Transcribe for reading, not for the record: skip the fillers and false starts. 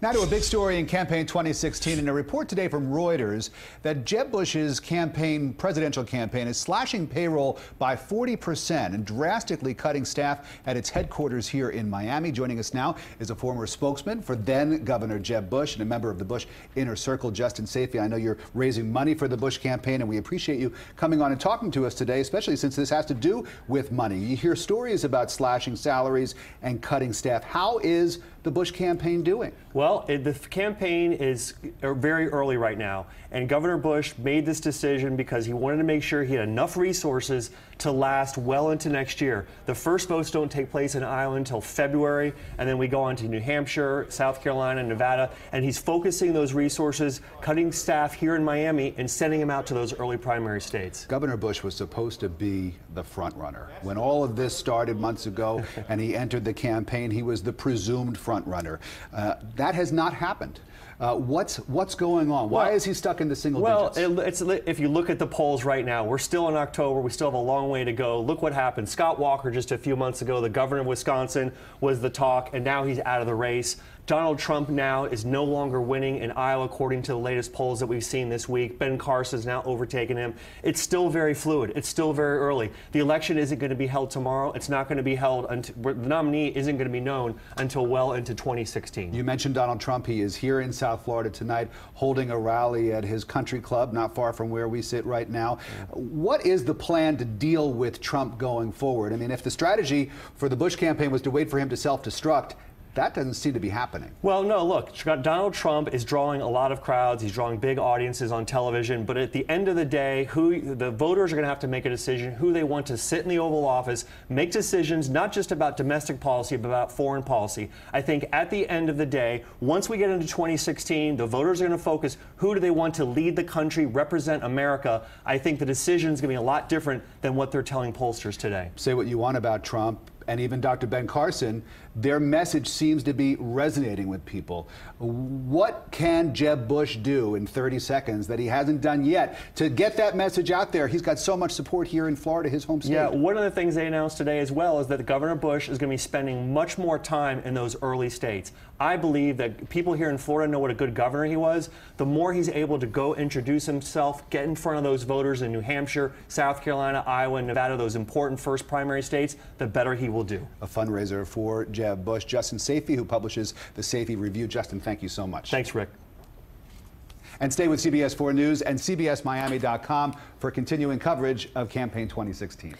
Now to a big story in campaign 2016, and a report today from Reuters that Jeb Bush's presidential campaign is slashing payroll by 40% and drastically cutting staff at its headquarters here in Miami. Joining us now is a former spokesman for then Governor Jeb Bush and a member of the Bush Inner Circle, Justin Safie. I know you're raising money for the Bush campaign, and we appreciate you coming on and talking to us today, especially since this has to do with money. You hear stories about slashing salaries and cutting staff. How is the Bush campaign doing? Well, the campaign is very early right now, and Governor Bush made this decision because he wanted to make sure he had enough resources to last well into next year. The first votes don't take place in Iowa until February, and then we go on to New Hampshire, South Carolina, Nevada, and he's focusing those resources, cutting staff here in Miami, and sending them out to those early primary states. Governor Bush was supposed to be the front runner. When all of this started months ago and he entered the campaign, he was the presumed front runner. That has not happened. What's going on? Why is he stuck in the single digits? If you look at the polls right now, we're still in October. We still have a long way to go. Look what happened. Scott Walker just a few months ago, the governor of Wisconsin, was the talk, and now he's out of the race. Donald Trump now is no longer winning in Iowa, according to the latest polls that we've seen this week. Ben Carson's now overtaken him. It's still very fluid. It's still very early. The election isn't going to be held tomorrow. It's not going to be held until the nominee isn't going to be known until well into 2016. You mentioned Donald Trump. He is here in South Florida tonight holding a rally at his country club, not far from where we sit right now. What is the plan to deal with Trump going forward? I mean, if the strategy for the Bush campaign was to wait for him to self-destruct, that doesn't seem to be happening. Well, no, look, Donald Trump is drawing a lot of crowds. He's drawing big audiences on television. But at the end of the day, the voters are going to have to make a decision who they want to sit in the Oval Office, make decisions not just about domestic policy, but about foreign policy. I think at the end of the day, once we get into 2016, the voters are going to focus who do they want to lead the country, represent America. I think the decision is going to be a lot different than what they're telling pollsters today. Say what you want about Trump and even Dr. Ben Carson, their message seems to be resonating with people. What can Jeb Bush do in 30 seconds that he hasn't done yet to get that message out there? He's got so much support here in Florida, his home state. Yeah, one of the things they announced today as well is that Governor Bush is going to be spending much more time in those early states. I believe that people here in Florida know what a good governor he was. The more he's able to go introduce himself, get in front of those voters in New Hampshire, South Carolina, Iowa, and Nevada, those important first primary states, the better he will do. A fundraiser for Jeb Bush. Justin Safie, who publishes the Safie Review. Justin, thank you so much. Thanks, Rick. And stay with CBS 4 News and CBSMiami.com for continuing coverage of Campaign 2016.